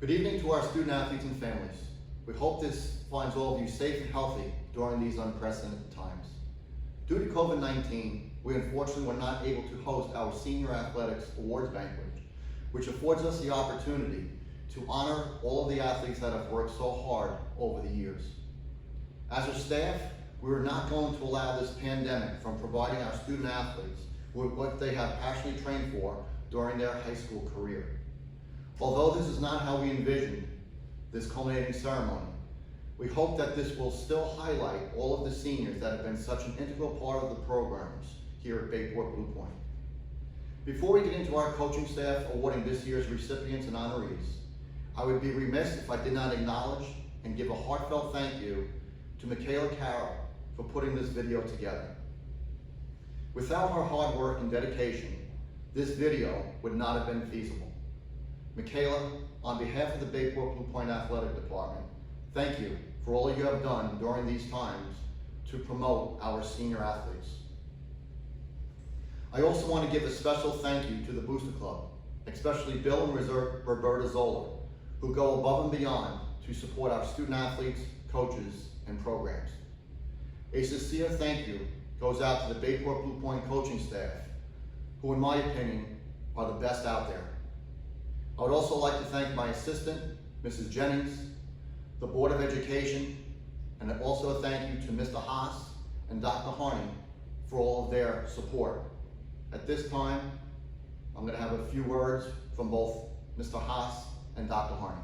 Good evening to our student athletes and families. We hope this finds all of you safe and healthy during these unprecedented times. Due to COVID-19, we unfortunately were not able to host our Senior Athletics Awards Banquet, which affords us the opportunity to honor all of the athletes that have worked so hard over the years. As a staff, we are not going to allow this pandemic from providing our student athletes with what they have passionately trained for during their high school career. Although this is not how we envisioned this culminating ceremony, we hope that this will still highlight all of the seniors that have been such an integral part of the programs here at Bayport Blue Point. Before we get into our coaching staff awarding this year's recipients and honorees, I would be remiss if I did not acknowledge and give a heartfelt thank you to Michaela Carroll for putting this video together. Without her hard work and dedication, this video would not have been feasible. Michaela, on behalf of the Bayport Blue Point Athletic Department, thank you for all you have done during these times to promote our senior athletes. I also want to give a special thank you to the Booster Club, especially Bill and Roberta Zola, who go above and beyond to support our student athletes, coaches, and programs. A sincere thank you goes out to the Bayport Blue Point coaching staff, who in my opinion are the best out there. I would also like to thank my assistant, Mrs. Jennings, the Board of Education, and also a thank you to Mr. Haas and Dr. Harney for all of their support. At this time, I'm going to have a few words from both Mr. Haas and Dr. Harney.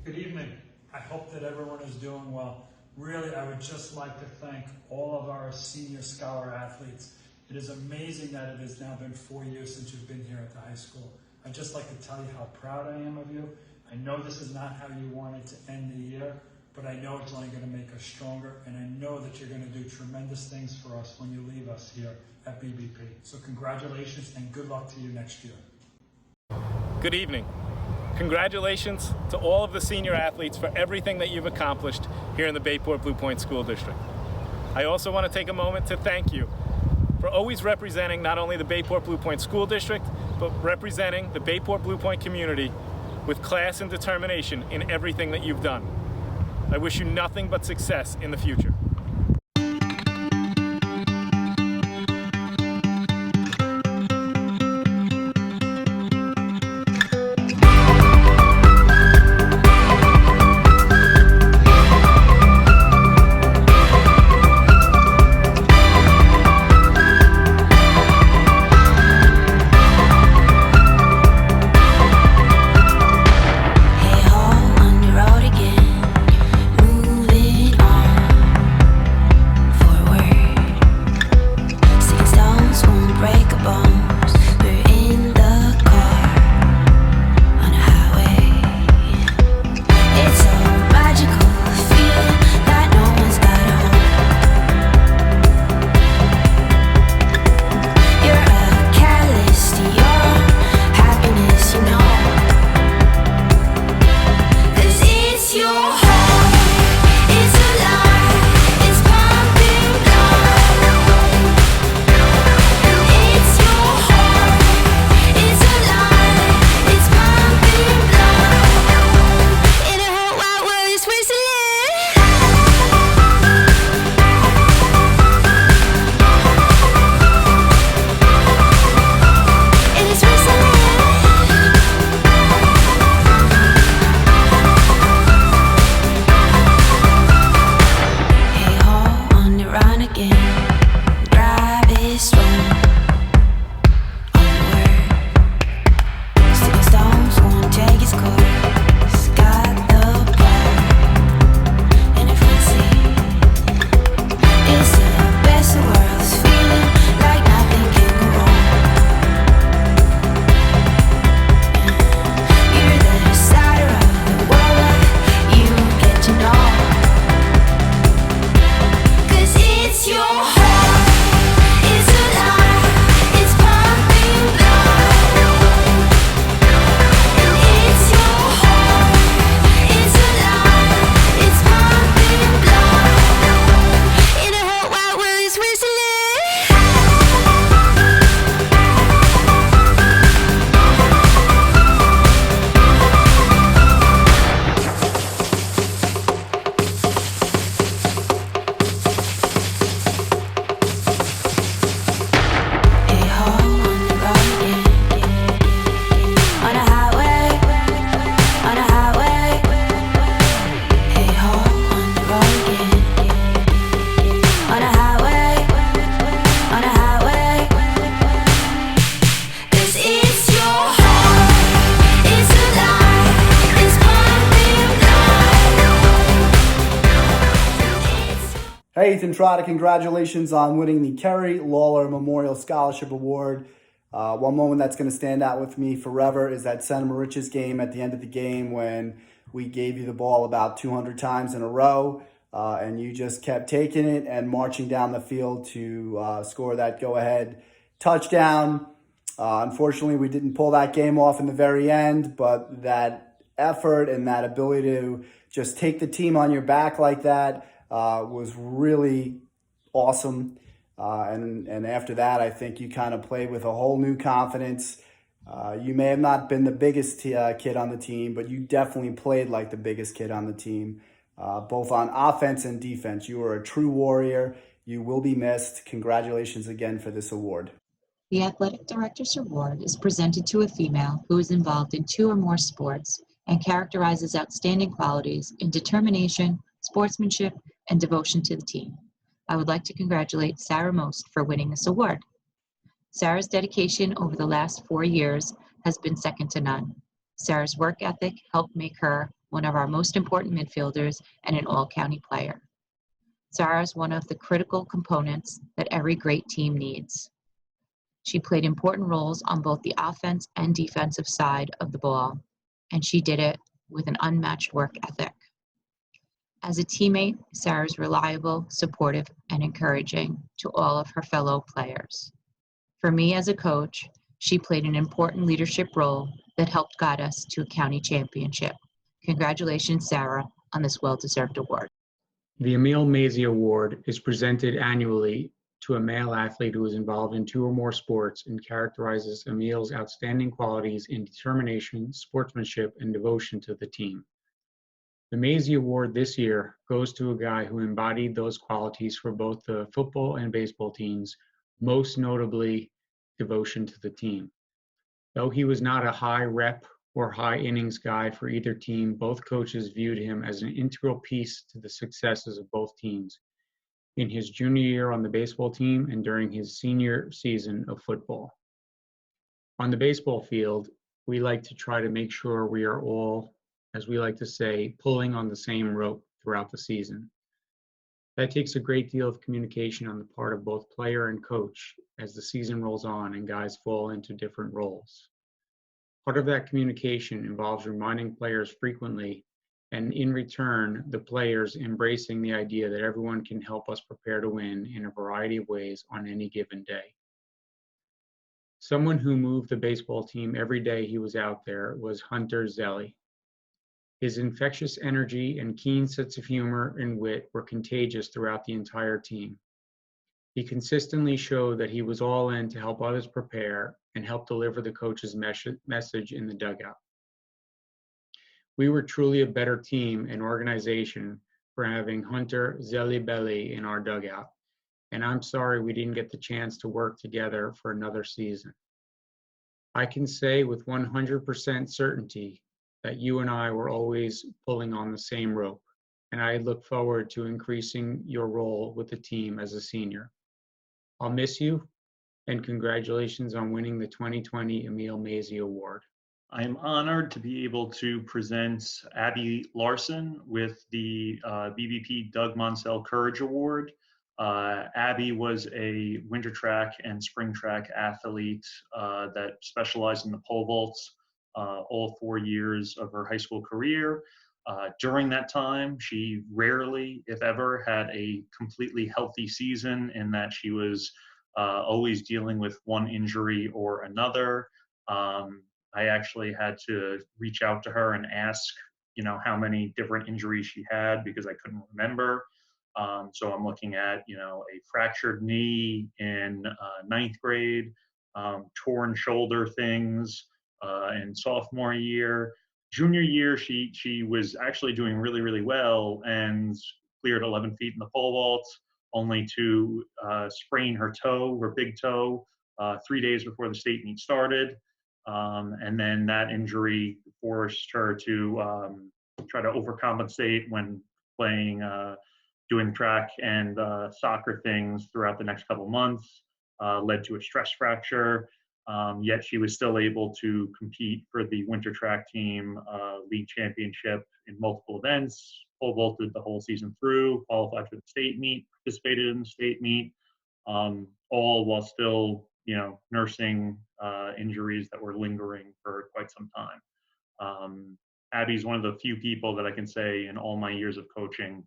Good evening. I hope that everyone is doing well. Really, I would just like to thank all of our senior scholar athletes. It is amazing that it has now been 4 years since you've been here at the high school. I'd just like to tell you how proud I am of you. I know this is not how you wanted to end the year, but I know it's only going to make us stronger, and I know that you're going to do tremendous things for us when you leave us here at BBP. So congratulations and good luck to you next year. Good evening. Congratulations to all of the senior athletes for everything that you've accomplished here in the Bayport Blue Point School District. I also want to take a moment to thank you for always representing not only the Bayport Blue Point School District, but representing the Bayport Blue Point community with class and determination in everything that you've done. I wish you nothing but success in the future. Hey, Ethan Trotta, congratulations on winning the Kerry Lawler Memorial Scholarship Award. One moment that's going to stand out with me forever is that Senator Rich's game at the end of the game when we gave you the ball about 200 times in a row, and you just kept taking it and marching down the field to score that go-ahead touchdown. Unfortunately, we didn't pull that game off in the very end, but that effort and that ability to just take the team on your back like that was really awesome. And after that, I think you kind of played with a whole new confidence. You may have not been the biggest kid on the team, but you definitely played like the biggest kid on the team, both on offense and defense. You were a true warrior. You will be missed. Congratulations again for this award. The Athletic Director's Award is presented to a female who is involved in 2 or more sports and characterizes outstanding qualities in determination, sportsmanship, and devotion to the team. I would like to congratulate Sarah Most for winning this award. Sarah's dedication over the last 4 years has been second to none. Sarah's work ethic helped make her one of our most important midfielders and an all-county player. Sarah is one of the critical components that every great team needs. She played important roles on both the offense and defensive side of the ball, and she did it with an unmatched work ethic. As a teammate, Sarah is reliable, supportive, and encouraging to all of her fellow players. For me as a coach, she played an important leadership role that helped guide us to a county championship. Congratulations, Sarah, on this well-deserved award. The Emil Mazie Award is presented annually to a male athlete who is involved in 2 or more sports and characterizes Emil's outstanding qualities in determination, sportsmanship, and devotion to the team. The Mazie Award this year goes to a guy who embodied those qualities for both the football and baseball teams, most notably devotion to the team. Though he was not a high rep or high innings guy for either team, both coaches viewed him as an integral piece to the successes of both teams in his junior year on the baseball team and during his senior season of football. On the baseball field, we like to try to make sure we are all, as we like to say, pulling on the same rope throughout the season. That takes a great deal of communication on the part of both player and coach as the season rolls on and guys fall into different roles. Part of that communication involves reminding players frequently, and in return, the players embracing the idea that everyone can help us prepare to win in a variety of ways on any given day. Someone who moved the baseball team every day he was out there was Hunter Zelli. His infectious energy and keen sense of humor and wit were contagious throughout the entire team. He consistently showed that he was all in to help others prepare and help deliver the coach's message in the dugout. We were truly a better team and organization for having Hunter Zelli Belli in our dugout, and I'm sorry we didn't get the chance to work together for another season. I can say with 100% certainty that you and I were always pulling on the same rope, and I look forward to increasing your role with the team as a senior. I'll miss you, and congratulations on winning the 2020 Emil Mazie Award. I am honored to be able to present Abby Larson with the BBP Doug Monsell Courage Award. Abby was a winter track and spring track athlete that specialized in the pole vaults all 4 years of her high school career. During that time, she rarely, if ever, had a completely healthy season in that she was always dealing with one injury or another. I actually had to reach out to her and ask, how many different injuries she had because I couldn't remember. So I'm looking at, a fractured knee in 9th grade, torn shoulder things in sophomore year. Junior year, she was actually doing really, really well and cleared 11 feet in the pole vault, only to sprain her toe, her big toe, 3 days before the state meet started. And then that injury forced her to try to overcompensate when playing, doing track and soccer things throughout the next couple months, led to a stress fracture. Yet she was still able to compete for the winter track team league championship in multiple events, pole vaulted the whole season through, qualified for the state meet, participated in the state meet, all while still, nursing injuries that were lingering for quite some time. Abby's one of the few people that I can say in all my years of coaching,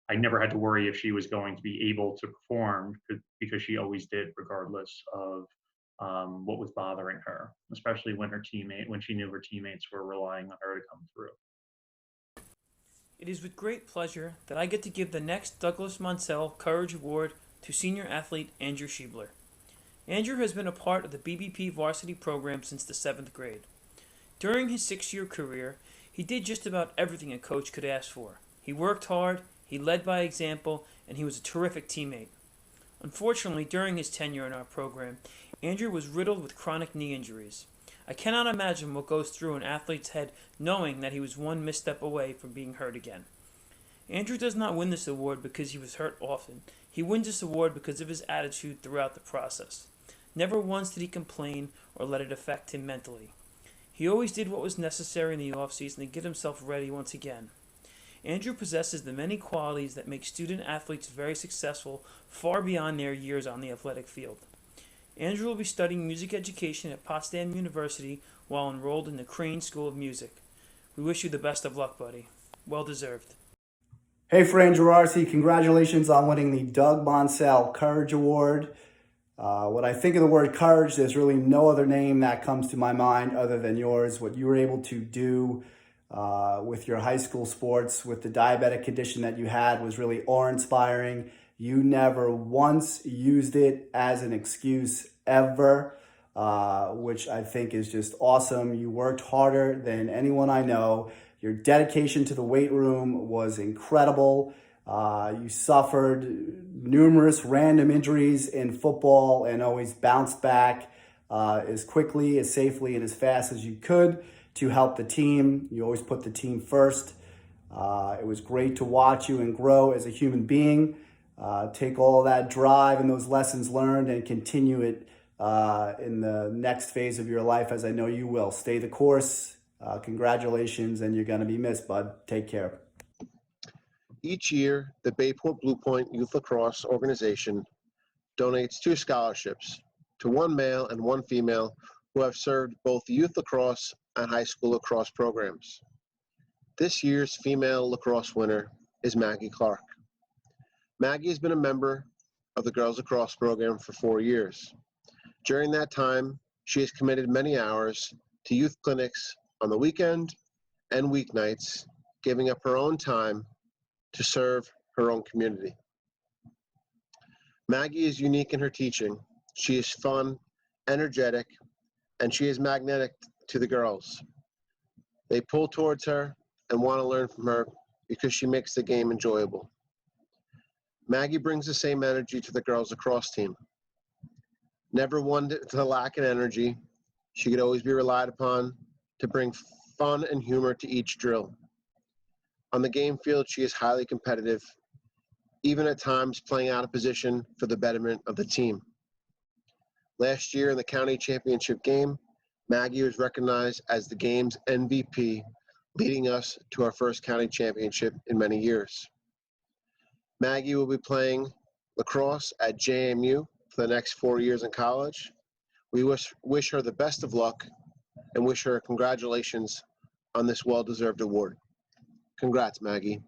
I never had to worry if she was going to be able to perform because she always did, regardless of what was bothering her, especially when she knew her teammates were relying on her to come through. It is with great pleasure that I get to give the next Douglas Monsell Courage Award to senior athlete Andrew Schiebler. Andrew has been a part of the BBP varsity program since the 7th grade. During his 6-year career, he did just about everything a coach could ask for. He worked hard, he led by example, and he was a terrific teammate. Unfortunately, during his tenure in our program, Andrew was riddled with chronic knee injuries. I cannot imagine what goes through an athlete's head knowing that he was one misstep away from being hurt again. Andrew does not win this award because he was hurt often. He wins this award because of his attitude throughout the process. Never once did he complain or let it affect him mentally. He always did what was necessary in the off-season to get himself ready once again. Andrew possesses the many qualities that make student athletes very successful far beyond their years on the athletic field. Andrew will be studying music education at Potsdam University while enrolled in the Crane School of Music. We wish you the best of luck, buddy. Well deserved. Hey, Fran Girarsi, congratulations on winning the Doug Monsell Courage Award. When I think of the word courage, there's really no other name that comes to my mind other than yours. What you were able to do with your high school sports, with the diabetic condition that you had, was really awe-inspiring. You never once used it as an excuse ever, which I think is just awesome. You worked harder than anyone I know. Your dedication to the weight room was incredible. You suffered numerous random injuries in football and always bounced back as quickly, as safely, and as fast as you could to help the team. You always put the team first. It was great to watch you and grow as a human being. Take all that drive and those lessons learned and continue it in the next phase of your life, as I know you will. Stay the course. Congratulations, and you're going to be missed, bud. Take care. Each year, the Bayport Blue Point Youth Lacrosse Organization donates 2 scholarships to 1 male and 1 female who have served both the youth lacrosse and high school lacrosse programs. This year's female lacrosse winner is Maggie Clark. Maggie has been a member of the girls lacrosse program for 4 years. During that time, she has committed many hours to youth clinics on the weekend and weeknights, giving up her own time to serve her own community. Maggie is unique in her teaching. She is fun, energetic, and she is magnetic to the girls. They pull towards her and want to learn from her because she makes the game enjoyable. Maggie brings the same energy to the girls lacrosse team. Never one to lack in energy, she could always be relied upon to bring fun and humor to each drill. On the game field, she is highly competitive, even at times playing out of position for the betterment of the team. Last year in the county championship game, Maggie was recognized as the game's MVP, leading us to our first county championship in many years. Maggie will be playing lacrosse at JMU for the next 4 years in college. We wish her the best of luck and wish her congratulations on this well-deserved award. Congrats, Maggie.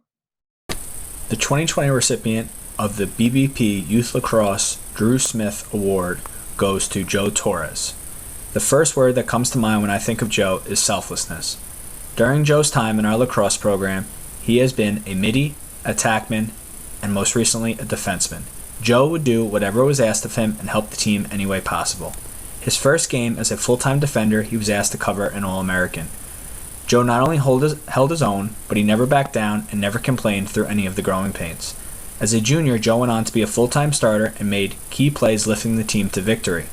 The 2020 recipient of the BBP Youth Lacrosse Drew Smith Award goes to Joe Torres. The first word that comes to mind when I think of Joe is selflessness. During Joe's time in our lacrosse program, he has been a midi, attackman, and most recently a defenseman. Joe would do whatever was asked of him and help the team any way possible. His first game as a full-time defender, he was asked to cover an All-American. Joe not only held his own, but he never backed down and never complained through any of the growing pains. As a junior, Joe went on to be a full-time starter and made key plays lifting the team to victory.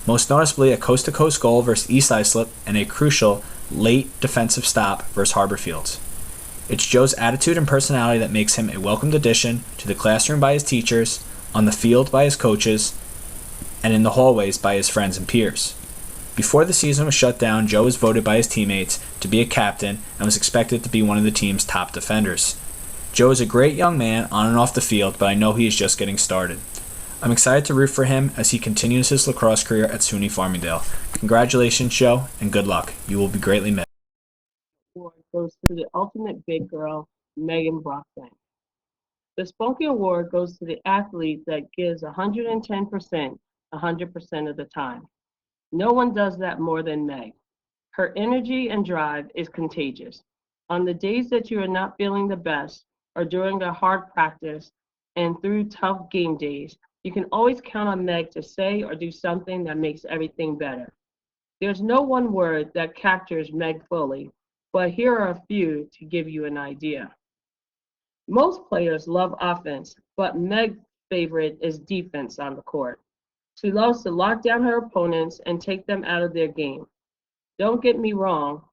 Most noticeably a coast-to-coast goal versus East Islip and a crucial late defensive stop versus Harborfields. It's Joe's attitude and personality that makes him a welcomed addition to the classroom by his teachers, on the field by his coaches, and in the hallways by his friends and peers. Before the season was shut down, Joe was voted by his teammates to be a captain and was expected to be one of the team's top defenders. Joe is a great young man on and off the field, but I know he is just getting started. I'm excited to root for him as he continues his lacrosse career at SUNY Farmingdale. Congratulations, Joe, and good luck. You will be greatly missed. Award goes to the ultimate big girl, Megan Brockbank. The Spunky Award goes to the athlete that gives 110%, 100% of the time. No one does that more than Meg. Her energy and drive is contagious. On the days that you are not feeling the best, or during a hard practice, and through tough game days, you can always count on Meg to say or do something that makes everything better. There's no one word that captures Meg fully, but here are a few to give you an idea. Most players love offense, but Meg's favorite is defense on the court. She loves to lock down her opponents and take them out of their game. Don't get me wrong,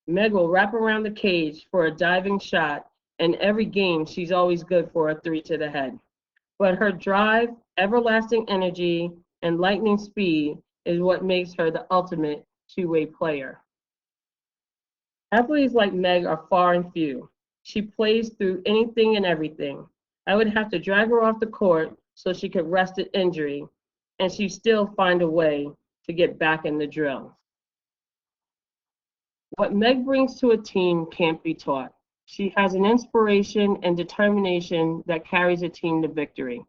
Meg will wrap around the cage for a diving shot, and every game she's always good for a 3 to the head. But her drive, everlasting energy, and lightning speed is what makes her the ultimate two-way player. Athletes like Meg are far and few. She plays through anything and everything. I would have to drag her off the court so she could rest an injury, and she'd still find a way to get back in the drill. What Meg brings to a team can't be taught. She has an inspiration and determination that carries a team to victory.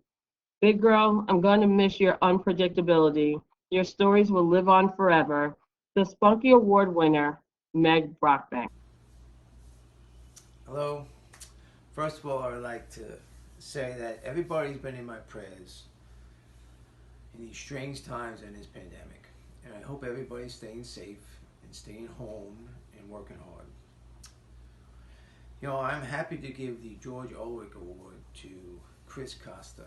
Big girl, I'm going to miss your unpredictability. Your stories will live on forever. The Spunky Award winner, Meg Brockbank. Hello. First of all, I would like to say that everybody's been in my prayers in these strange times in this pandemic. And I hope everybody's staying safe and staying home and working hard. You know, I'm happy to give the George Ulrich Award to Chris Costa.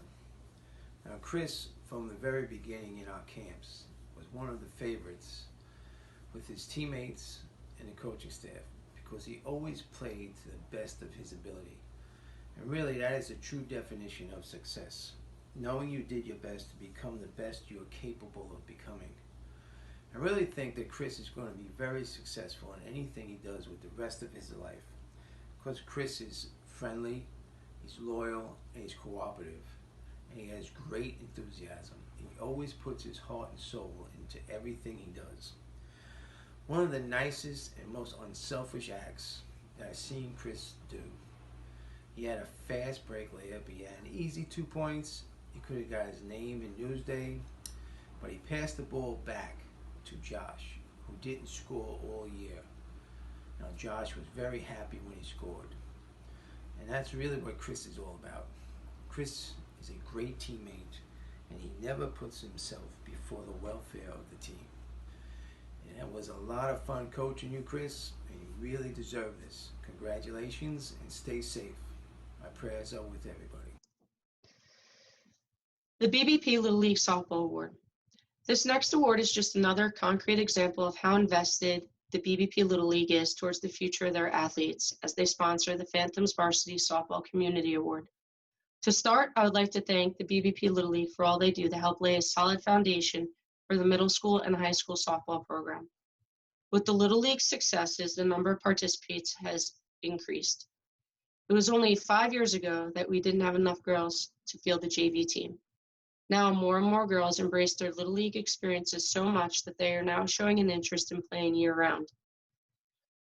Now, Chris, from the very beginning in our camps, was one of the favorites with his teammates and the coaching staff because he always played to the best of his ability. And really, that is a true definition of success. Knowing you did your best to become the best you are capable of becoming. I really think that Chris is going to be very successful in anything he does with the rest of his life. Because Chris is friendly, he's loyal, and he's cooperative. And he has great enthusiasm. He always puts his heart and soul into everything he does. One of the nicest and most unselfish acts that I've seen Chris do. He had a fast break layup. He had an easy 2 points. He could have got his name in Newsday, but he passed the ball back to Josh, who didn't score all year. Now, Josh was very happy when he scored. And that's really what Chris is all about. Chris is a great teammate, and he never puts himself before the welfare of the team. And it was a lot of fun coaching you, Chris, and you really deserve this. Congratulations, and stay safe. My prayers are with everybody. The BBP Little League Softball Award. This next award is just another concrete example of how invested the BBP Little League is towards the future of their athletes as they sponsor the Phantoms Varsity Softball Community Award. To start, I would like to thank the BBP Little League for all they do to help lay a solid foundation for the middle school and high school softball program. With the Little League successes, the number of participants has increased. It was only 5 years ago that we didn't have enough girls to field the JV team. Now more and more girls embrace their Little League experiences so much that they are now showing an interest in playing year-round.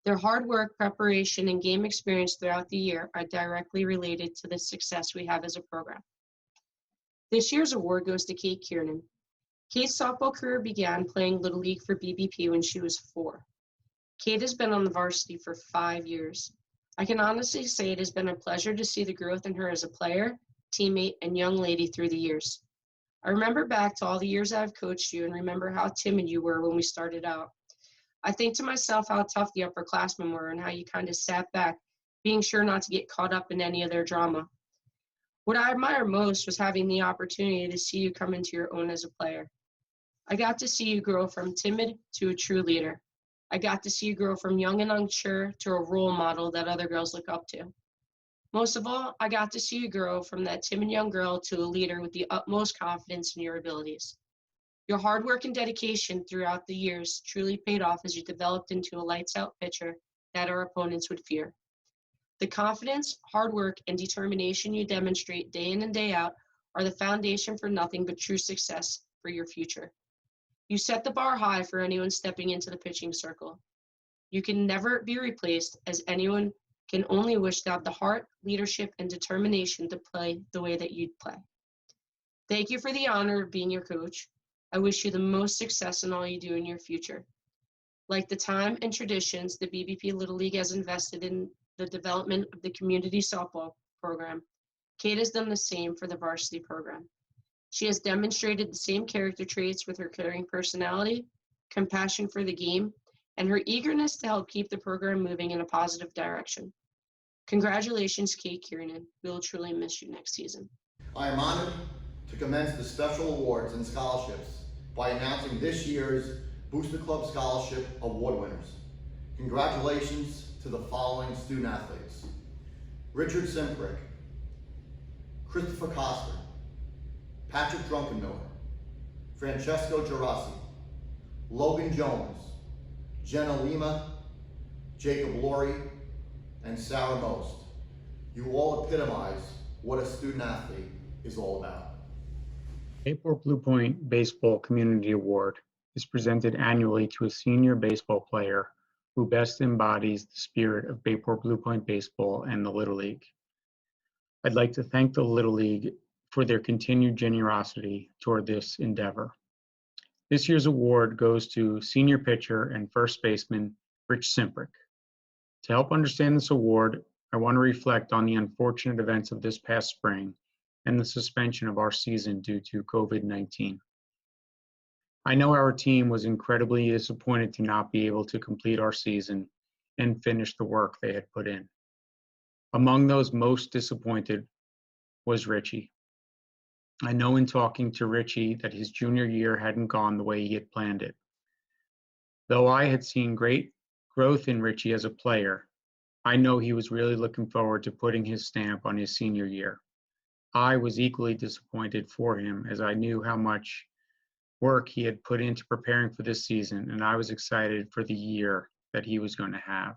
Their hard work, preparation, and game experience throughout the year are directly related to the success we have as a program. This year's award goes to Kate Kiernan. Kate's softball career began playing Little League for BBP when she was 4. Kate has been on the varsity for 5 years. I can honestly say it has been a pleasure to see the growth in her as a player, teammate, and young lady through the years. I remember back to all the years I've coached you and remember how timid you were when we started out. I think to myself how tough the upperclassmen were and how you kind of sat back, being sure not to get caught up in any of their drama. What I admire most was having the opportunity to see you come into your own as a player. I got to see you grow from timid to a true leader. I got to see you grow from young and unsure to a role model that other girls look up to. Most of all, I got to see you grow from that timid young girl to a leader with the utmost confidence in your abilities. Your hard work and dedication throughout the years truly paid off as you developed into a lights-out pitcher that our opponents would fear. The confidence, hard work, and determination you demonstrate day in and day out are the foundation for nothing but true success for your future. You set the bar high for anyone stepping into the pitching circle. You can never be replaced, as anyone can only wish to have the heart, leadership, and determination to play the way that you'd play. Thank you for the honor of being your coach. I wish you the most success in all you do in your future. Like the time and traditions the BBP Little League has invested in the development of the community softball program, Kate has done the same for the varsity program. She has demonstrated the same character traits with her caring personality, compassion for the game, and her eagerness to help keep the program moving in a positive direction. Congratulations, Kate Kiernan. We will truly miss you next season. I am honored to commence the special awards and scholarships by announcing this year's Booster Club Scholarship Award winners. Congratulations to the following student athletes: Richard Simprick, Christopher Coster, Patrick Drunkenmiller, Francesco Gerasi, Logan Jones, Jenna Lima, Jacob Laurie, and Sarah Most. You all epitomize what a student athlete is all about. Bayport Blue Point Baseball Community Award is presented annually to a senior baseball player who best embodies the spirit of Bayport Blue Point Baseball and the Little League. I'd like to thank the Little League for their continued generosity toward this endeavor. This year's award goes to senior pitcher and first baseman Rich Simprick. To help understand this award, I want to reflect on the unfortunate events of this past spring and the suspension of our season due to COVID-19. I know our team was incredibly disappointed to not be able to complete our season and finish the work they had put in. Among those most disappointed was Richie. I know in talking to Richie that his junior year hadn't gone the way he had planned it. Though I had seen great growth in Richie as a player, I know he was really looking forward to putting his stamp on his senior year. I was equally disappointed for him, as I knew how much work he had put into preparing for this season, and I was excited for the year that he was going to have.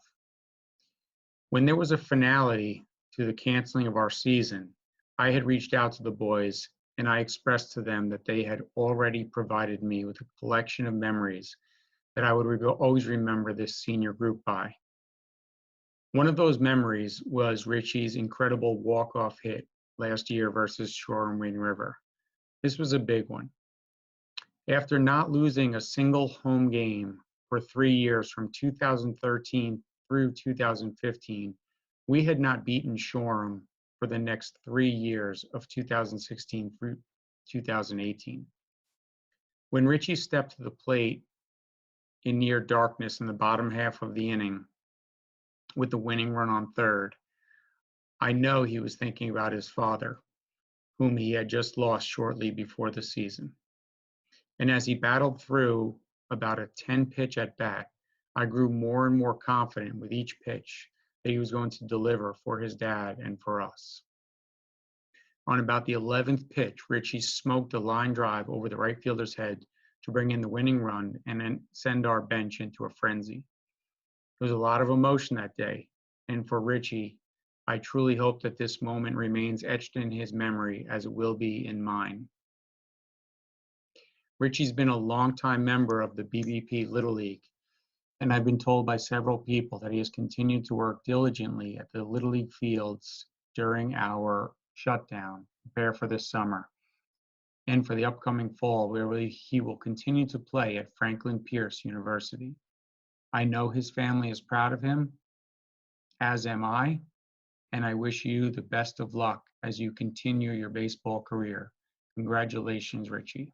When there was a finality to the canceling of our season, I had reached out to the boys and I expressed to them that they had already provided me with a collection of memories that I would always remember this senior group by. One of those memories was Richie's incredible walk-off hit last year versus Shore and Wind River. This was a big one. After not losing a single home game for 3 years from 2013 through 2015, we had not beaten Shoreham for the next 3 years of 2016 through 2018. When Richie stepped to the plate in near darkness in the bottom half of the inning with the winning run on third, I know he was thinking about his father, whom he had just lost shortly before the season. And as he battled through about a 10-pitch at bat, I grew more and more confident with each pitch that he was going to deliver for his dad and for us. On about the 11th pitch, Richie smoked a line drive over the right fielder's head to bring in the winning run and then send our bench into a frenzy. There was a lot of emotion that day, and for Richie, I truly hope that this moment remains etched in his memory as it will be in mine. Richie's been a longtime member of the BBP Little League, and I've been told by several people that he has continued to work diligently at the Little League fields during our shutdown, prepare for this summer, and for the upcoming fall, where he will continue to play at Franklin Pierce University. I know his family is proud of him, as am I, and I wish you the best of luck as you continue your baseball career. Congratulations, Richie.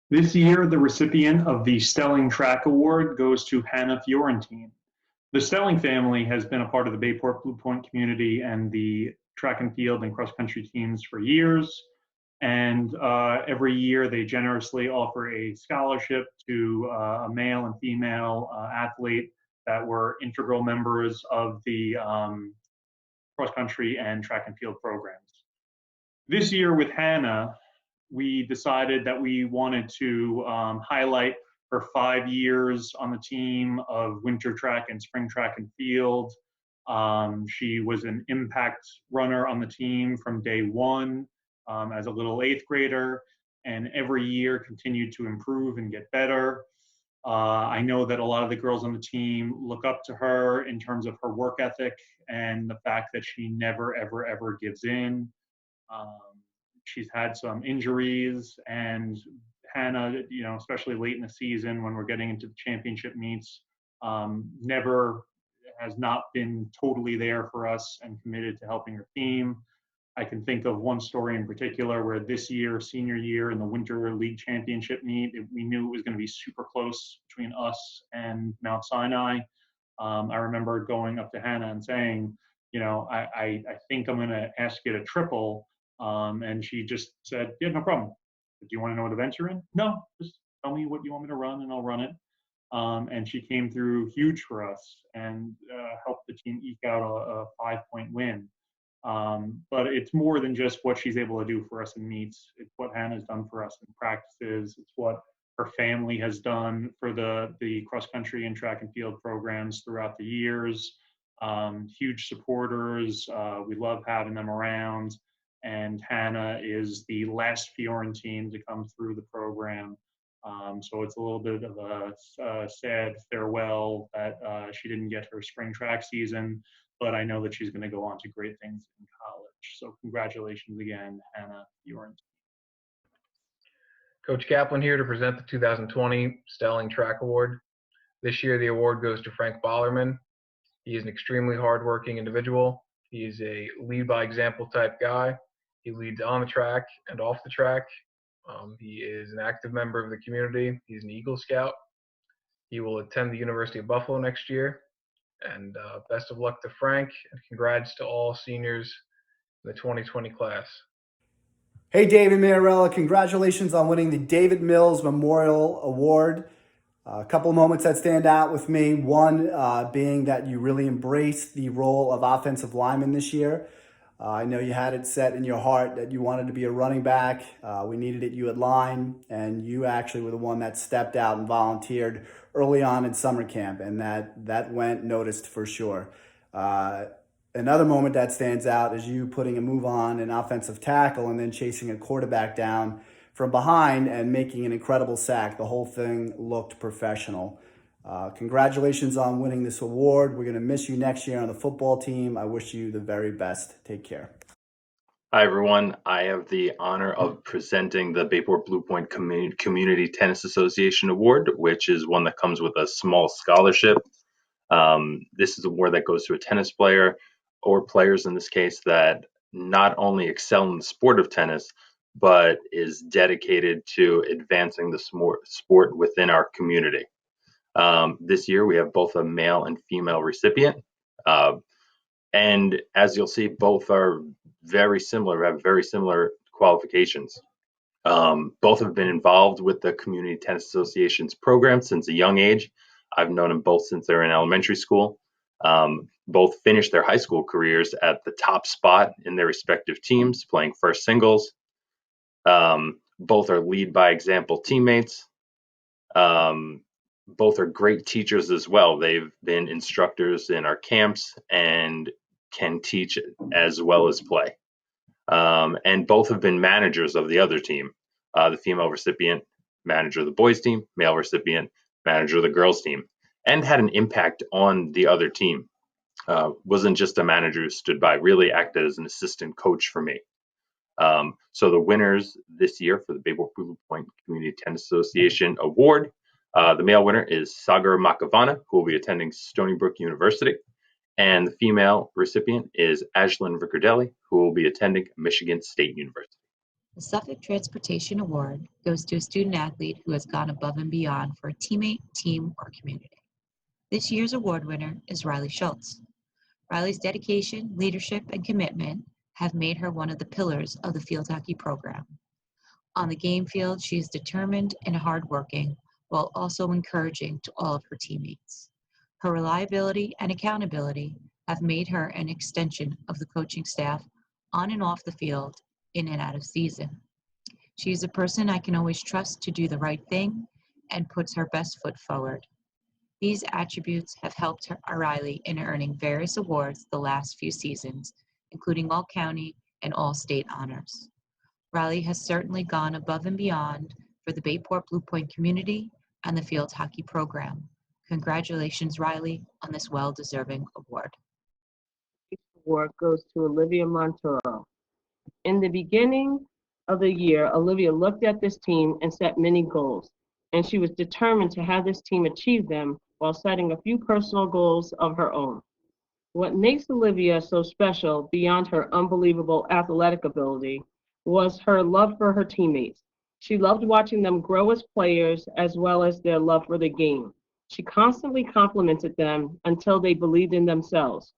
This year, the recipient of the Stelling Track Award goes to Hannah Fiorentine. The Stelling family has been a part of the Bayport Blue Point community and the track and field and cross-country teams for years. And every year they generously offer a scholarship to a male and female athlete that were integral members of the cross-country and track and field programs. This year with Hannah, we decided that we wanted to highlight her 5 years on the team of winter track and spring track and field. She was an impact runner on the team from day one as a little 8th grader, and every year continued to improve and get better. I know that a lot of the girls on the team look up to her in terms of her work ethic and the fact that she never, ever, ever gives in. She's had some injuries, and Hannah, especially late in the season when we're getting into the championship meets, never has not been totally there for us and committed to helping her team. I can think of one story in particular where this year, senior year, in the Winter League Championship meet, we knew it was going to be super close between us and Mount Sinai. I remember going up to Hannah and saying, I think I'm going to ask you to triple. And she just said, yeah, no problem. Do you want to know what events you're in? No, just tell me what you want me to run and I'll run it. And she came through huge for us and helped the team eke out a 5-point win. But it's more than just what she's able to do for us in meets. It's what Hannah's done for us in practices. It's what her family has done for the cross country and track and field programs throughout the years. Huge supporters. We love having them around. And Hannah is the last Fiorentine to come through the program. So it's a little bit of a sad farewell that she didn't get her spring track season, but I know that she's going to go on to great things in college. So congratulations again, Hannah Fiorentine. Coach Kaplan here to present the 2020 Stelling Track Award. This year the award goes to Frank Bollerman. He is an extremely hardworking individual. He is a lead by example type guy. He leads on the track and off the track. He is an active member of the community. He's an Eagle Scout. He will attend the University of Buffalo next year. And best of luck to Frank, and congrats to all seniors in the 2020 class. Hey, David Mayorella, congratulations on winning the David Mills Memorial Award. A couple of moments that stand out with me. One being that you really embraced the role of offensive lineman this year. I know you had it set in your heart that you wanted to be a running back. We needed it you at line, and you actually were the one that stepped out and volunteered early on in summer camp, and that went noticed for sure. Another moment that stands out is you putting a move on an offensive tackle and then chasing a quarterback down from behind and making an incredible sack. The whole thing looked professional. Congratulations on winning this award. We're going to miss you next year on the football team. I wish you the very best. Take care. Hi, everyone. I have the honor of presenting the Bayport Blue Point Community Tennis Association Award, which is one that comes with a small scholarship. This is an award that goes to a tennis player, or players in this case, that not only excel in the sport of tennis, but is dedicated to advancing the sport within our community. This year, we have both a male and female recipient. And as you'll see, both are very similar, have very similar qualifications. Both have been involved with the Community Tennis Association's program since a young age. I've known them both since they were in elementary school. Both finished their high school careers at the top spot in their respective teams, playing first singles. Both are lead by example teammates. Both are great teachers as well. They've been instructors in our camps and can teach as well as play. And both have been managers of the other team. The female recipient, manager of the boys team, male recipient, manager of the girls team, and had an impact on the other team. Wasn't just a manager who stood by, really acted as an assistant coach for me. So the winners this year for the Bayport Blue Point Community Tennis Association Award, the male winner is Sagar Makavana, who will be attending Stony Brook University. And the female recipient is Ashlyn Riccardelli, who will be attending Michigan State University. The Suffolk Transportation Award goes to a student athlete who has gone above and beyond for a teammate, team, or community. This year's award winner is Riley Schultz. Riley's dedication, leadership, and commitment have made her one of the pillars of the field hockey program. On the game field, she is determined and hardworking, while also encouraging to all of her teammates. Her reliability and accountability have made her an extension of the coaching staff on and off the field, in and out of season. She is a person I can always trust to do the right thing and puts her best foot forward. These attributes have helped Riley in earning various awards the last few seasons, including All-County and All-State honors. Riley has certainly gone above and beyond for the Bayport Blue Point community and the field hockey program. Congratulations, Riley, on this well-deserving award. Award goes to Olivia Montoro. In the beginning of the year, Olivia looked at this team and set many goals, and she was determined to have this team achieve them while setting a few personal goals of her own. What makes Olivia so special beyond her unbelievable athletic ability was her love for her teammates. She loved watching them grow as players as well as their love for the game. She constantly complimented them until they believed in themselves.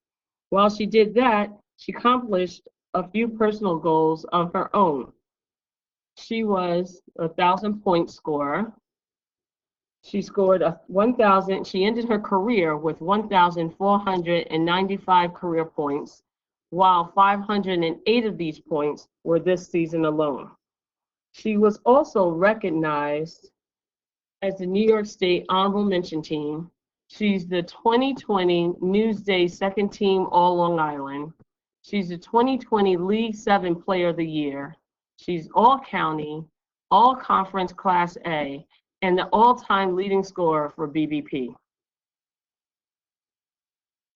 While she did that, she accomplished a few personal goals of her own. She was a 1,000-point scorer. She scored 1,000. She ended her career with 1,495 career points, while 508 of these points were this season alone. She was also recognized as the New York State Honorable Mention Team. She's the 2020 Newsday Second Team All Long Island. She's the 2020 League 7 Player of the Year. She's All County, All Conference Class A, and the all-time leading scorer for BBP.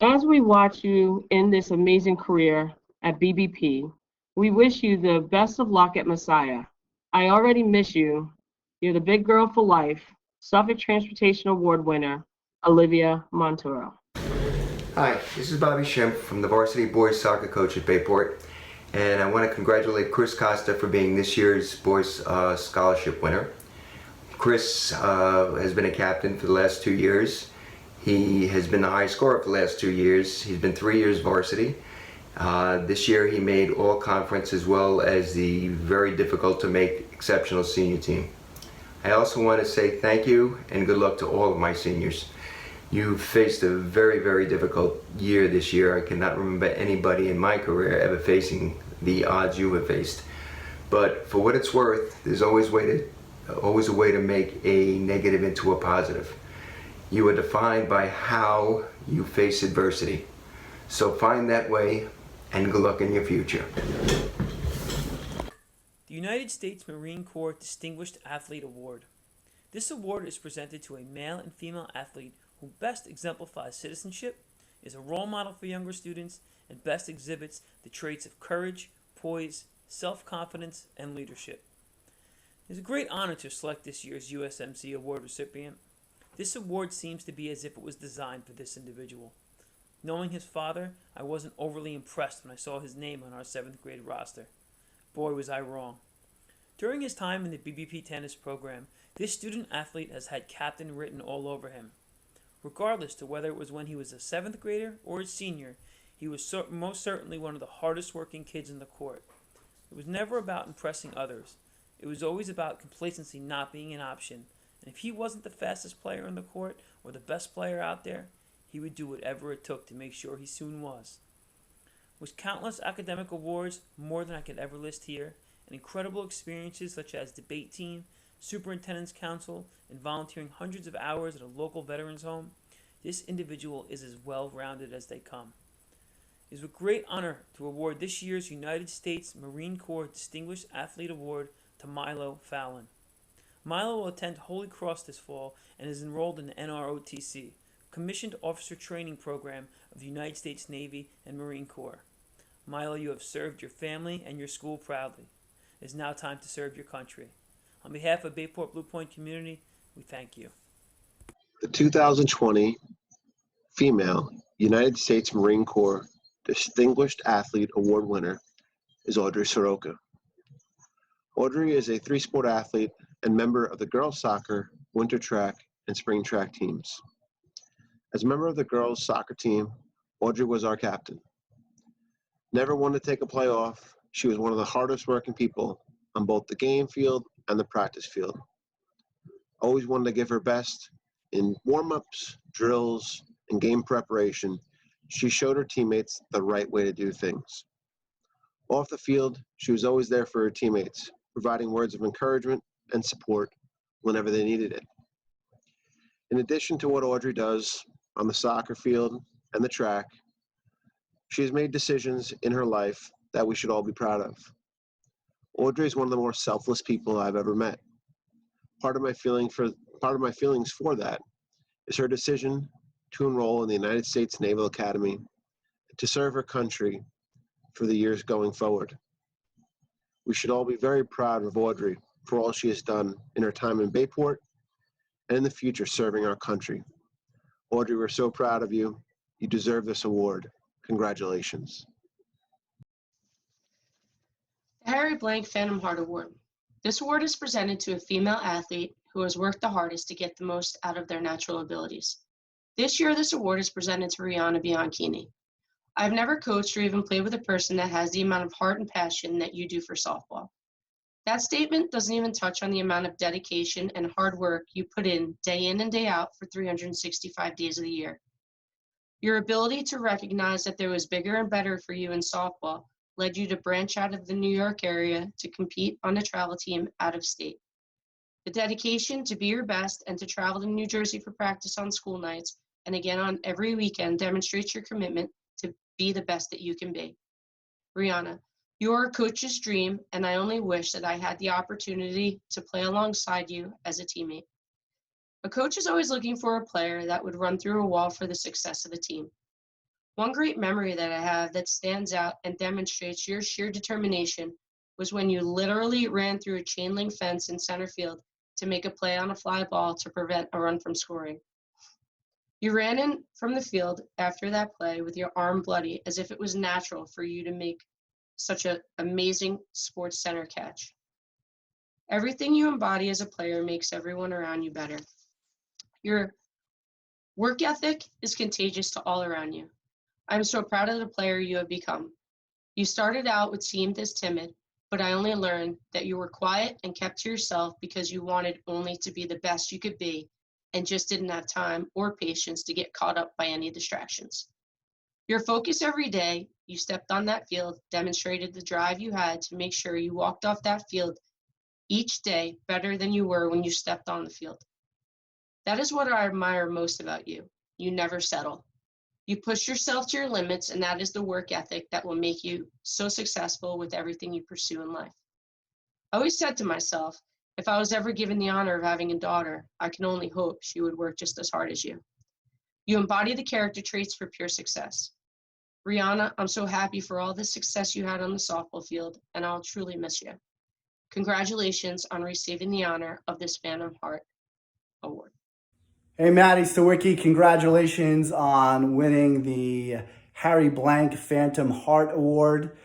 As we watch you in this amazing career at BBP, we wish you the best of luck at Messiah. I already miss you. You're the big girl for life, Suffolk Transportation Award winner, Olivia Montoro. Hi, this is Bobby Shemp from the varsity boys soccer coach at Bayport, and I want to congratulate Chris Costa for being this year's boys scholarship winner. Chris has been a captain for the last 2 years. He has been the high scorer for the last 2 years. He's been 3 years varsity. This year he made all conference as well as the very difficult to make exceptional senior team. I also want to say thank you and good luck to all of my seniors. You've faced a very, very difficult year this year. I cannot remember anybody in my career ever facing the odds you have faced. But for what it's worth, there's always a way to make a negative into a positive. You are defined by how you face adversity. So find that way and good luck in your future. The United States Marine Corps Distinguished Athlete Award. This award is presented to a male and female athlete who best exemplifies citizenship, is a role model for younger students, and best exhibits the traits of courage, poise, self-confidence, and leadership. It is a great honor to select this year's USMC award recipient. This award seems to be as if it was designed for this individual. Knowing his father, I wasn't overly impressed when I saw his name on our 7th grade roster. Boy, was I wrong. During his time in the BBP tennis program, this student athlete has had captain written all over him. Regardless to whether it was when he was a 7th grader or a senior, he was most certainly one of the hardest working kids in the court. It was never about impressing others. It was always about complacency not being an option, and if he wasn't the fastest player in the court or the best player out there, he would do whatever it took to make sure he soon was. With countless academic awards, more than I could ever list here, and incredible experiences such as debate team, superintendent's council, and volunteering hundreds of hours at a local veterans home, this individual is as well-rounded as they come. It is with great honor to award this year's United States Marine Corps Distinguished Athlete Award to Milo Fallon. Milo will attend Holy Cross this fall and is enrolled in the NROTC, Commissioned Officer Training Program of the United States Navy and Marine Corps. Milo, you have served your family and your school proudly. It is now time to serve your country. On behalf of Bayport Blue Point community, we thank you. The 2020 Female United States Marine Corps Distinguished Athlete Award winner is Audrey Soroka. Audrey is a 3-sport athlete and member of the girls soccer, winter track, and spring track teams. As a member of the girls soccer team, Audrey was our captain. Never wanted to take a play off, she was one of the hardest working people on both the game field and the practice field. Always wanted to give her best in warm-ups, drills, and game preparation. She showed her teammates the right way to do things. Off the field, she was always there for her teammates, providing words of encouragement and support whenever they needed it. In addition to what Audrey does on the soccer field and the track, she has made decisions in her life that we should all be proud of. Audrey is one of the more selfless people I've ever met. Part of my feelings for that is her decision to enroll in the United States Naval Academy to serve her country for the years going forward. We should all be very proud of Audrey for all she has done in her time in Bayport and in the future serving our country. Audrey, we're so proud of you. You deserve this award. Congratulations. The Harry Blank Phantom Heart Award. This award is presented to a female athlete who has worked the hardest to get the most out of their natural abilities. This year, this award is presented to Rihanna Bianchini. I've never coached or even played with a person that has the amount of heart and passion that you do for softball. That statement doesn't even touch on the amount of dedication and hard work you put in and day out for 365 days of the year. Your ability to recognize that there was bigger and better for you in softball led you to branch out of the New York area to compete on a travel team out of state. The dedication to be your best and to travel to New Jersey for practice on school nights and again on every weekend demonstrates your commitment to be the best that you can be. Rihanna, you are a coach's dream, and I only wish that I had the opportunity to play alongside you as a teammate. A coach is always looking for a player that would run through a wall for the success of the team. One great memory that I have that stands out and demonstrates your sheer determination was when you literally ran through a chain link fence in center field to make a play on a fly ball to prevent a run from scoring. You ran in from the field after that play with your arm bloody as if it was natural for you to make such an amazing sports center catch. Everything you embody as a player makes everyone around you better. Your work ethic is contagious to all around you. I'm so proud of the player you have become. You started out what seemed as timid, but I only learned that you were quiet and kept to yourself because you wanted only to be the best you could be and just didn't have time or patience to get caught up by any distractions. Your focus every day you stepped on that field demonstrated the drive you had to make sure you walked off that field each day better than you were when you stepped on the field. That is what I admire most about you. You never settle. You push yourself to your limits, and that is the work ethic that will make you so successful with everything you pursue in life. I always said to myself, if I was ever given the honor of having a daughter, I can only hope she would work just as hard as you. You embody the character traits for pure success. Rihanna, I'm so happy for all the success you had on the softball field, and I'll truly miss you. Congratulations on receiving the honor of this Phantom Heart Award. Hey, Maddie Stawicki, congratulations on winning the Harry Blank Phantom Heart Award.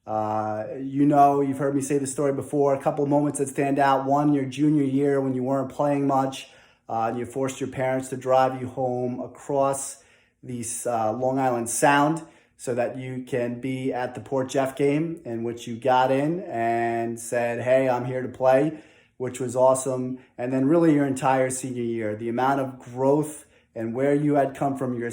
You've heard me say the story before, a couple of moments that stand out. One, your junior year when you weren't playing much, and you forced your parents to drive you home across the Long Island Sound so that you can be at the Port Jeff game, in which you got in and said, hey, I'm here to play, which was awesome. And then really your entire senior year, the amount of growth and where you had come from your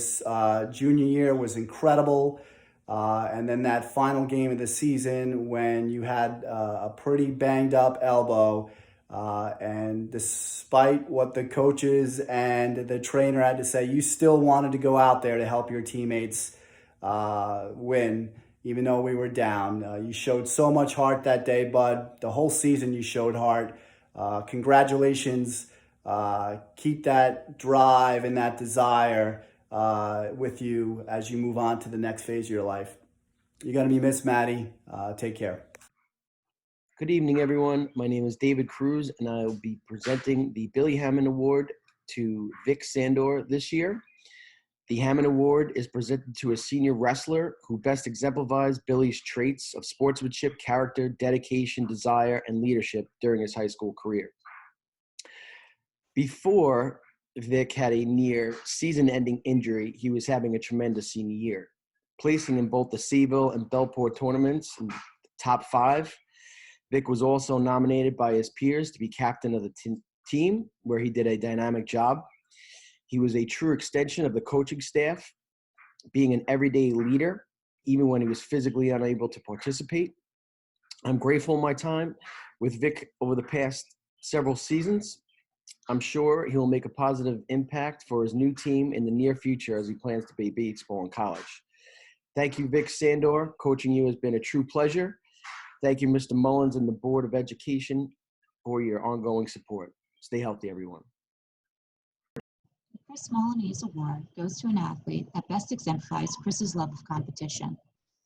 junior year was incredible. And then that final game of the season when you had a pretty banged up elbow, and despite what the coaches and the trainer had to say, you still wanted to go out there to help your teammates win, even though we were down. You showed so much heart that day, bud. The whole season you showed heart. Congratulations. Keep that drive and that desire with you as you move on to the next phase of your life. You're going to be missed, Maddie. Take care. Good evening, everyone. My name is David Cruz, and I will be presenting the Billy Hammond Award to Vic Sandor this year. The Hammond Award is presented to a senior wrestler who best exemplifies Billy's traits of sportsmanship, character, dedication, desire, and leadership during his high school career. Before Vic had a near season-ending injury, he was having a tremendous senior year, placing in both the Seville and Bayport tournaments in the top 5. Vic was also nominated by his peers to be captain of the team, where he did a dynamic job. He was a true extension of the coaching staff, being an everyday leader, even when he was physically unable to participate. I'm grateful my time with Vic over the past several seasons. I'm sure he'll make a positive impact for his new team in the near future as he plans to be baseball in college. Thank you, Vic Sandor. Coaching you has been a true pleasure. Thank you, Mr. Mullins and the Board of Education, for your ongoing support. Stay healthy, everyone. The Chris Molinese Award goes to an athlete that best exemplifies Chris's love of competition.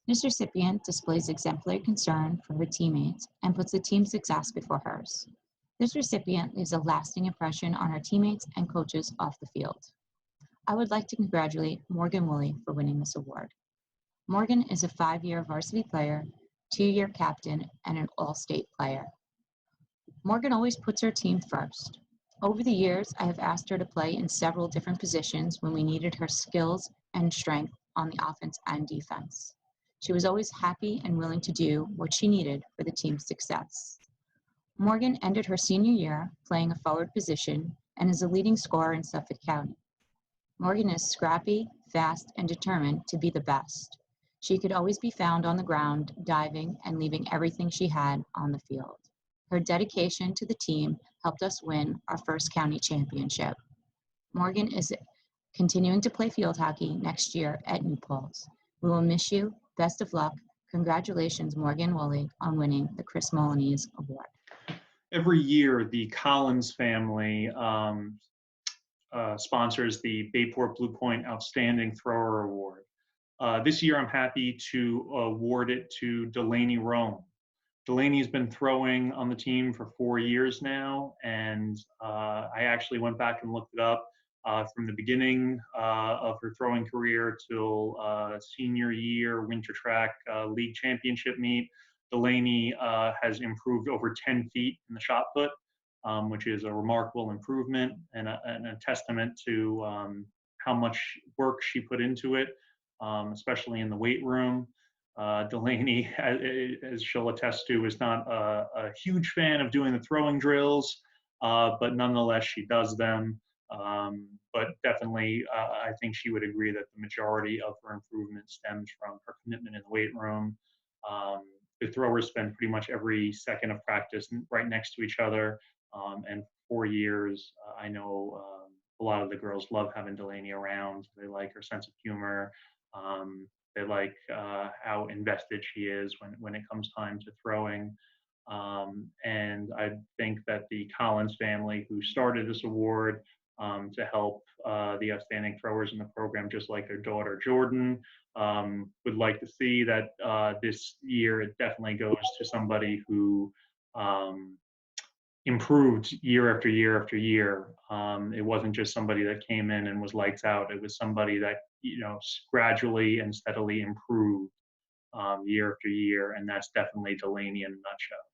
This recipient displays exemplary concern for her teammates and puts the team's success before hers. This recipient leaves a lasting impression on her teammates and coaches off the field. I would like to congratulate Morgan Woolley for winning this award. Morgan is a 5-year varsity player, 2-year captain, and an all-state player. Morgan always puts her team first. Over the years, I have asked her to play in several different positions when we needed her skills and strength on the offense and defense. She was always happy and willing to do what she needed for the team's success. Morgan ended her senior year playing a forward position and is a leading scorer in Suffolk County. Morgan is scrappy, fast, and determined to be the best. She could always be found on the ground, diving, and leaving everything she had on the field. Her dedication to the team helped us win our first county championship. Morgan is continuing to play field hockey next year at New Paltz. We will miss you. Best of luck. Congratulations, Morgan Woolley, on winning the Chris Molinese Award. Every year, the Collins family sponsors the Bayport Blue Point Outstanding Thrower Award. This year, I'm happy to award it to Delaney Rome. Delaney's been throwing on the team for 4 years now, and I actually went back and looked it up. From the beginning of her throwing career till senior year winter track league championship meet, Delaney has improved over 10 feet in the shot put, which is a remarkable improvement and a testament to how much work she put into it, especially in the weight room. Delaney, as she'll attest to, is not a huge fan of doing the throwing drills, but nonetheless, she does them. But definitely, I think she would agree that the majority of her improvement stems from her commitment in the weight room. The throwers spend pretty much every second of practice right next to each other. And 4 years, I know a lot of the girls love having Delaney around. They like her sense of humor. They like how invested she is when it comes time to throwing. And I think that the Collins family, who started this award to help the outstanding throwers in the program, just like their daughter Jordan, would like to see that this year it definitely goes to somebody who improved year after year after year. It wasn't just somebody that came in and was lights out. It was somebody that, gradually and steadily improved year after year, and that's definitely Delaney in a nutshell.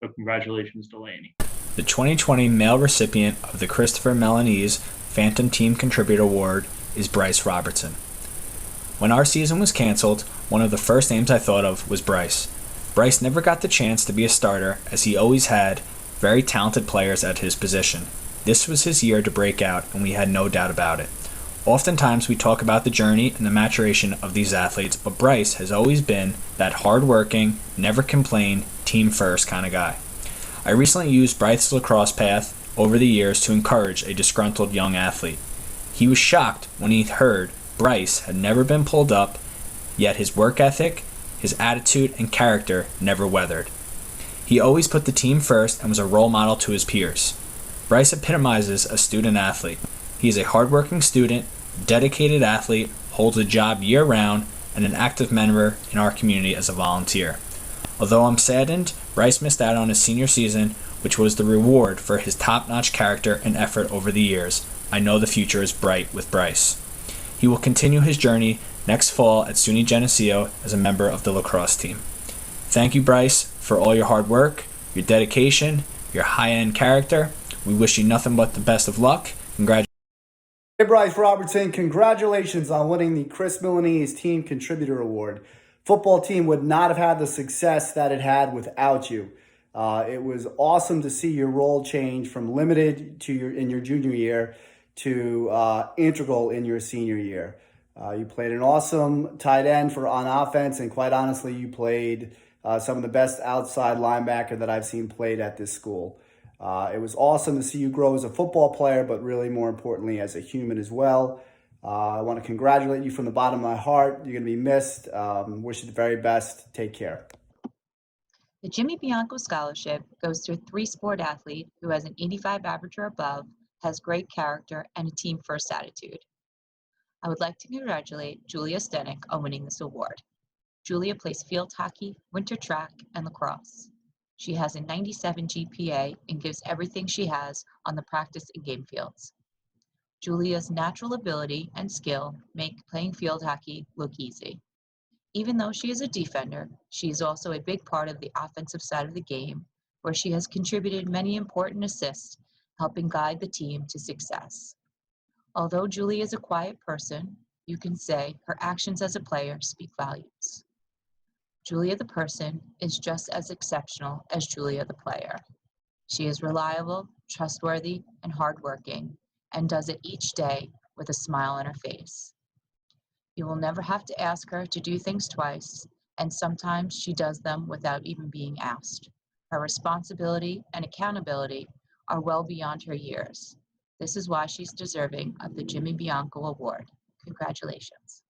So congratulations, Delaney. The 2020 male recipient of the Christopher Melanese Phantom Team Contributor Award is Bryce Robertson. When our season was canceled, one of the first names I thought of was Bryce. Bryce never got the chance to be a starter, as he always had very talented players at his position. This was his year to break out, and we had no doubt about it. Oftentimes we talk about the journey and the maturation of these athletes, but Bryce has always been that hard-working, never complain, team-first kind of guy. I recently used Bryce's lacrosse path over the years to encourage a disgruntled young athlete. He was shocked when he heard Bryce had never been pulled up, yet his work ethic, his attitude, and character never weathered. He always put the team first and was a role model to his peers. Bryce epitomizes a student athlete. He is a hardworking student, dedicated athlete, holds a job year-round, and an active member in our community as a volunteer. Although I'm saddened, Bryce missed out on his senior season, which was the reward for his top-notch character and effort over the years. I know the future is bright with Bryce. He will continue his journey next fall at SUNY Geneseo as a member of the lacrosse team. Thank you, Bryce, for all your hard work, your dedication, your high-end character. We wish you nothing but the best of luck. Congratulations. Hey, Bryce Robertson, congratulations on winning the Chris Milanese Team Contributor Award. Football team would not have had the success that it had without you. It was awesome to see your role change from limited in your junior year to integral in your senior year. You played an awesome tight end on offense, and quite honestly, you played some of the best outside linebacker that I've seen played at this school. It was awesome to see you grow as a football player, but really more importantly as a human as well. I want to congratulate you from the bottom of my heart. You're going to be missed. Wish you the very best. Take care. The Jimmy Bianco Scholarship goes to a three-sport athlete who has an 85 average or above, has great character, and a team-first attitude. I would like to congratulate Julia Stenik on winning this award. Julia plays field hockey, winter track, and lacrosse. She has a 97 GPA and gives everything she has on the practice and game fields. Julia's natural ability and skill make playing field hockey look easy. Even though she is a defender, she is also a big part of the offensive side of the game, where she has contributed many important assists, helping guide the team to success. Although Julia is a quiet person, you can say her actions as a player speak volumes. Julia the person is just as exceptional as Julia the player. She is reliable, trustworthy, and hardworking, and does it each day with a smile on her face. You will never have to ask her to do things twice, and sometimes she does them without even being asked. Her responsibility and accountability are well beyond her years. This is why she's deserving of the Jimmy Bianco Award. Congratulations.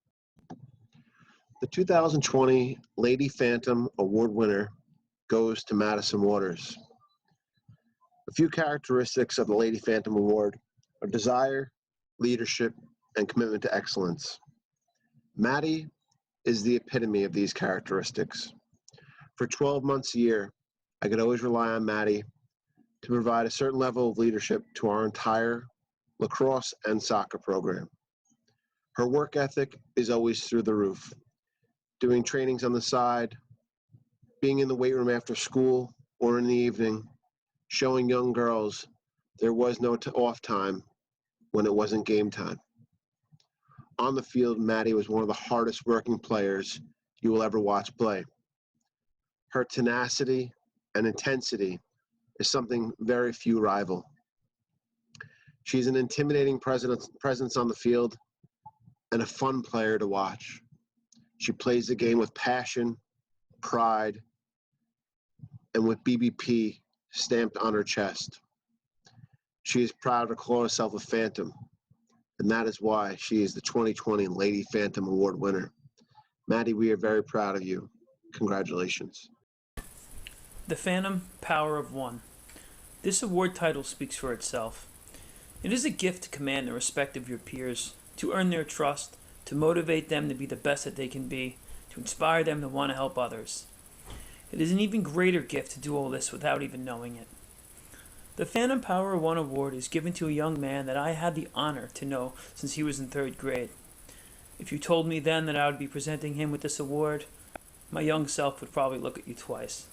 The 2020 Lady Phantom Award winner goes to Madison Waters. A few characteristics of the Lady Phantom Award are desire, leadership, and commitment to excellence. Maddie is the epitome of these characteristics. For 12 months a year, I could always rely on Maddie to provide a certain level of leadership to our entire lacrosse and soccer program. Her work ethic is always through the roof. Doing trainings on the side, being in the weight room after school or in the evening, showing young girls there was no off time when it wasn't game time. On the field, Maddie was one of the hardest working players you will ever watch play. Her tenacity and intensity is something very few rival. She's an intimidating presence on the field and a fun player to watch. She plays the game with passion, pride, and with BBP stamped on her chest. She is proud to call herself a Phantom, and that is why she is the 2020 Lady Phantom Award winner. Maddie, we are very proud of you. Congratulations. The Phantom Power of One. This award title speaks for itself. It is a gift to command the respect of your peers, to earn their trust, to motivate them to be the best that they can be, to inspire them to want to help others. It is an even greater gift to do all this without even knowing it. The Phantom Power of One Award is given to a young man that I had the honor to know since he was in 3rd grade. If you told me then that I would be presenting him with this award, my young self would probably look at you twice.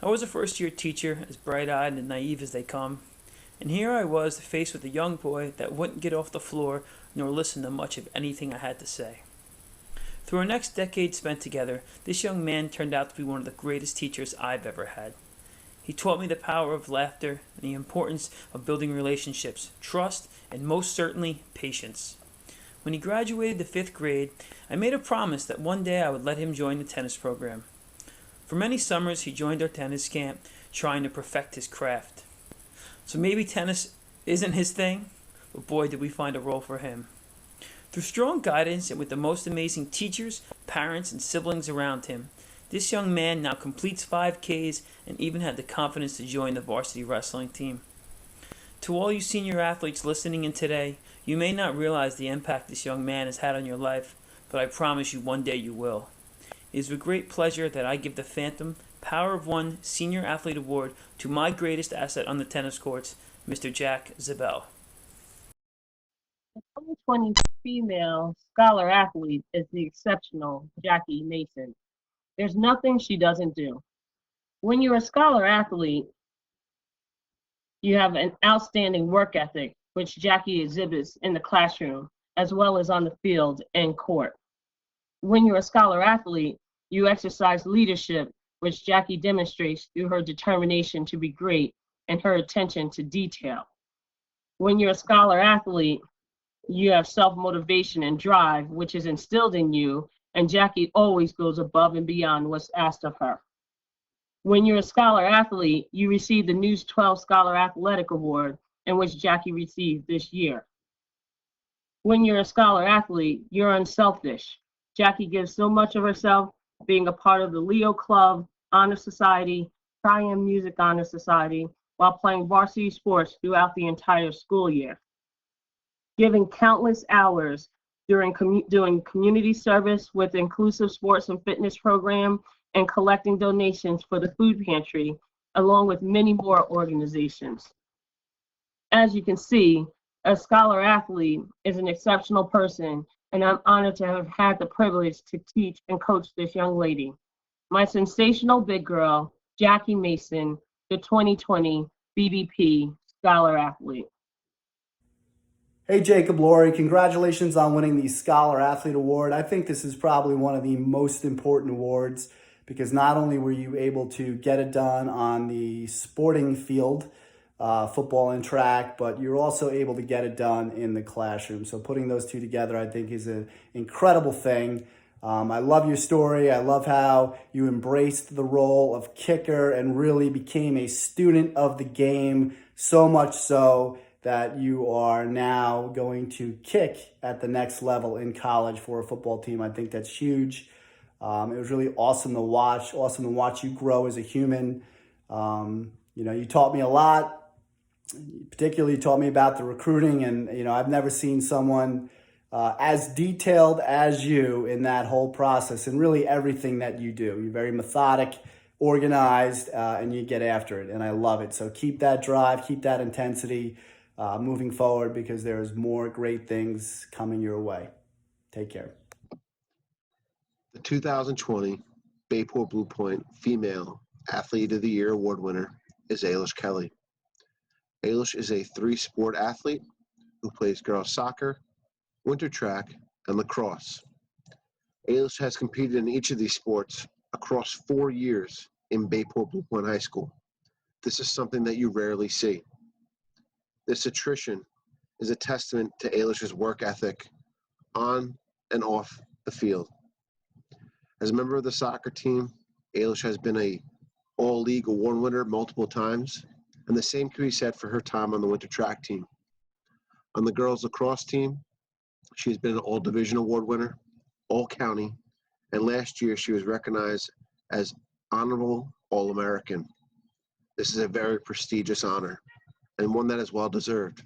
I was a first-year teacher, as bright-eyed and naive as they come, and here I was faced with a young boy that wouldn't get off the floor nor listen to much of anything I had to say. Through our next decade spent together, this young man turned out to be one of the greatest teachers I've ever had. He taught me the power of laughter and the importance of building relationships, trust, and most certainly, patience. When he graduated the 5th grade, I made a promise that one day I would let him join the tennis program. For many summers, he joined our tennis camp, trying to perfect his craft. So maybe tennis isn't his thing, but boy, did we find a role for him. Through strong guidance and with the most amazing teachers, parents, and siblings around him, this young man now completes 5Ks and even had the confidence to join the varsity wrestling team. To all you senior athletes listening in today, you may not realize the impact this young man has had on your life, but I promise you one day you will. It is with great pleasure that I give the Phantom Power of One Senior Athlete Award to my greatest asset on the tennis courts, Mr. Jack Zabel. The 2020 female scholar athlete is the exceptional Jackie Mason. There's nothing she doesn't do. When you're a scholar athlete, you have an outstanding work ethic, which Jackie exhibits in the classroom, as well as on the field and court. When you're a scholar athlete, you exercise leadership, which Jackie demonstrates through her determination to be great and her attention to detail. When you're a scholar athlete, you have self-motivation and drive, which is instilled in you and Jackie always goes above and beyond what's asked of her. When you're a scholar athlete, you receive the News 12 Scholar Athletic Award, in which Jackie received this year. When you're a scholar athlete, you're unselfish. Jackie gives so much of herself, being a part of the Leo Club, Honor Society, Triumph Music Honor Society, while playing varsity sports throughout the entire school year. Giving countless hours doing community service with inclusive sports and fitness program, and collecting donations for the food pantry, along with many more organizations. As you can see, a scholar athlete is an exceptional person, and I'm honored to have had the privilege to teach and coach this young lady. My sensational big girl, Jackie Mason, the 2020 BBP Scholar Athlete. Hey, Jacob Laurie, congratulations on winning the Scholar Athlete Award. I think this is probably one of the most important awards because not only were you able to get it done on the sporting field, football and track, but you're also able to get it done in the classroom. So putting those two together, I think, is an incredible thing. I love your story. I love how you embraced the role of kicker and really became a student of the game, so much so that you are now going to kick at the next level in college for a football team. I think that's huge. It was really awesome to watch you grow as a human. You taught me a lot. Particularly taught me about the recruiting, and I've never seen someone as detailed as you in that whole process and really everything that you do. You're very methodic, organized, and you get after it, and I love it. So keep that drive, keep that intensity moving forward because there's more great things coming your way. Take care. The 2020 Bayport Blue Point Female Athlete of the Year Award winner is Ailish Kelly. Ailish is a three-sport athlete who plays girls soccer, winter track, and lacrosse. Ailish has competed in each of these sports across 4 years in Bayport Blue Point High School. This is something that you rarely see. This attrition is a testament to Ailish's work ethic on and off the field. As a member of the soccer team, Ailish has been an all-league award winner multiple times, and the same can be said for her time on the winter track team. On the girls lacrosse team, she has been an all-division award winner, all-county, and last year she was recognized as Honorable All-American. This is a very prestigious honor, and one that is well-deserved.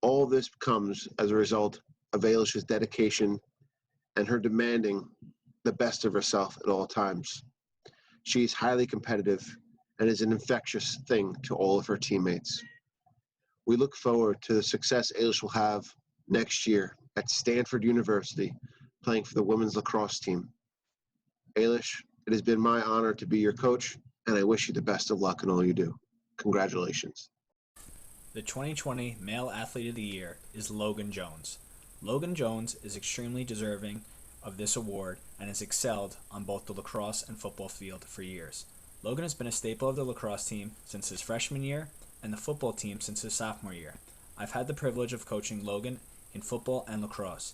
All of this comes as a result of Ailish's dedication and her demanding the best of herself at all times. She is highly competitive and is an infectious thing to all of her teammates. We look forward to the success Ailish will have next year at Stanford University playing for the women's lacrosse team. Ailish, it has been my honor to be your coach, and I wish you the best of luck in all you do. Congratulations. The 2020 Male Athlete of the Year is Logan Jones. Logan Jones is extremely deserving of this award and has excelled on both the lacrosse and football field for years. Logan has been a staple of the lacrosse team since his freshman year and the football team since his sophomore year. I've had the privilege of coaching Logan in football and lacrosse.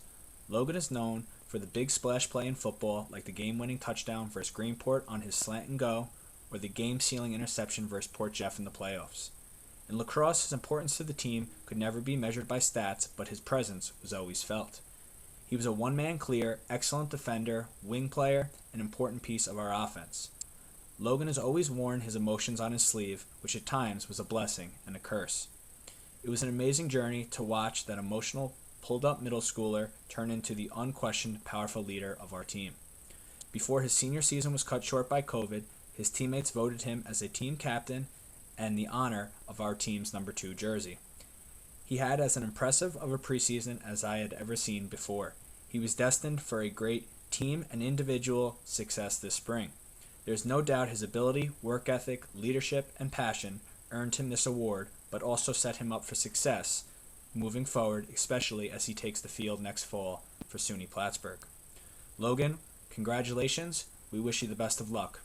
Logan is known for the big splash play in football, like the game-winning touchdown versus Greenport on his slant and go, or the game-sealing interception versus Port Jeff in the playoffs. In lacrosse, his importance to the team could never be measured by stats, but his presence was always felt. He was a one-man clear, excellent defender, wing player, an important piece of our offense. Logan has always worn his emotions on his sleeve, which at times was a blessing and a curse. It was an amazing journey to watch that emotional, pulled-up middle schooler turn into the unquestioned, powerful leader of our team. Before his senior season was cut short by COVID, his teammates voted him as a team captain and the honor of our team's number 2 jersey. He had as an impressive of a preseason as I had ever seen before. He was destined for a great team and individual success this spring. There's no doubt his ability, work ethic, leadership, and passion earned him this award, but also set him up for success moving forward, especially as he takes the field next fall for SUNY Plattsburgh. Logan, congratulations. We wish you the best of luck.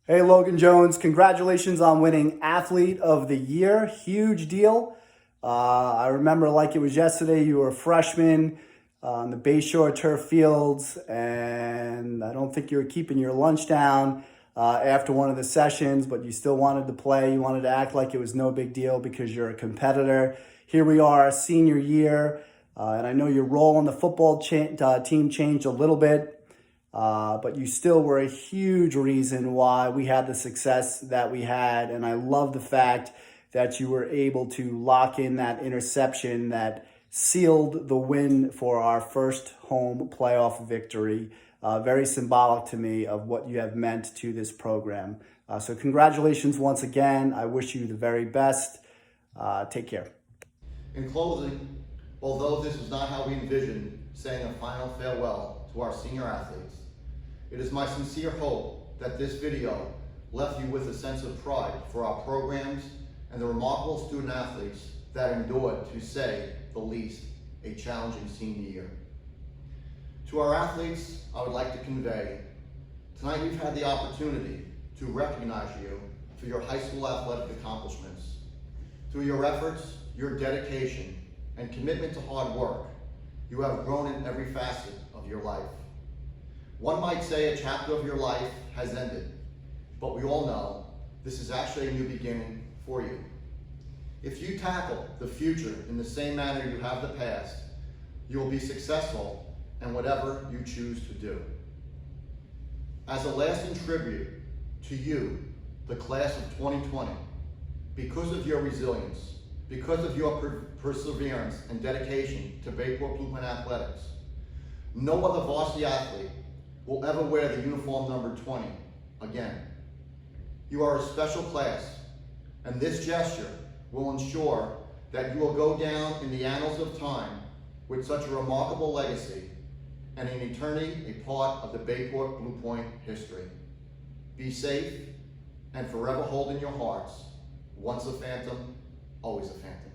Hey, Logan Jones, congratulations on winning Athlete of the Year. Huge deal. I remember like it was yesterday, you were a freshman. on the Bayshore turf fields, and I don't think you were keeping your lunch down after one of the sessions, but you still wanted to play. You wanted to act like it was no big deal because you're a competitor. Here we are, senior year, and I know your role on the football team changed a little bit, but you still were a huge reason why we had the success that we had, and I love the fact that you were able to lock in that interception that sealed the win for our first home playoff victory. Very symbolic to me of what you have meant to this program. So congratulations once again. I wish you the very best. Take care. In closing, although this is not how we envisioned saying a final farewell to our senior athletes, it is my sincere hope that this video left you with a sense of pride for our programs and the remarkable student athletes that endured, to say the least, a challenging senior year. To our athletes, I would like to convey, tonight we've had the opportunity to recognize you for your high school athletic accomplishments. Through your efforts, your dedication, and commitment to hard work, you have grown in every facet of your life. One might say a chapter of your life has ended, but we all know this is actually a new beginning for you. If you tackle the future in the same manner you have the past, you will be successful in whatever you choose to do. As a lasting tribute to you, the class of 2020, because of your resilience, because of your perseverance and dedication to Bayport Blue Point athletics, no other varsity athlete will ever wear the uniform number 20 again. You are a special class, and this gesture will ensure that you will go down in the annals of time with such a remarkable legacy and in eternity a part of the Bayport Blue Point history. Be safe and forever hold in your hearts, once a Phantom, always a Phantom.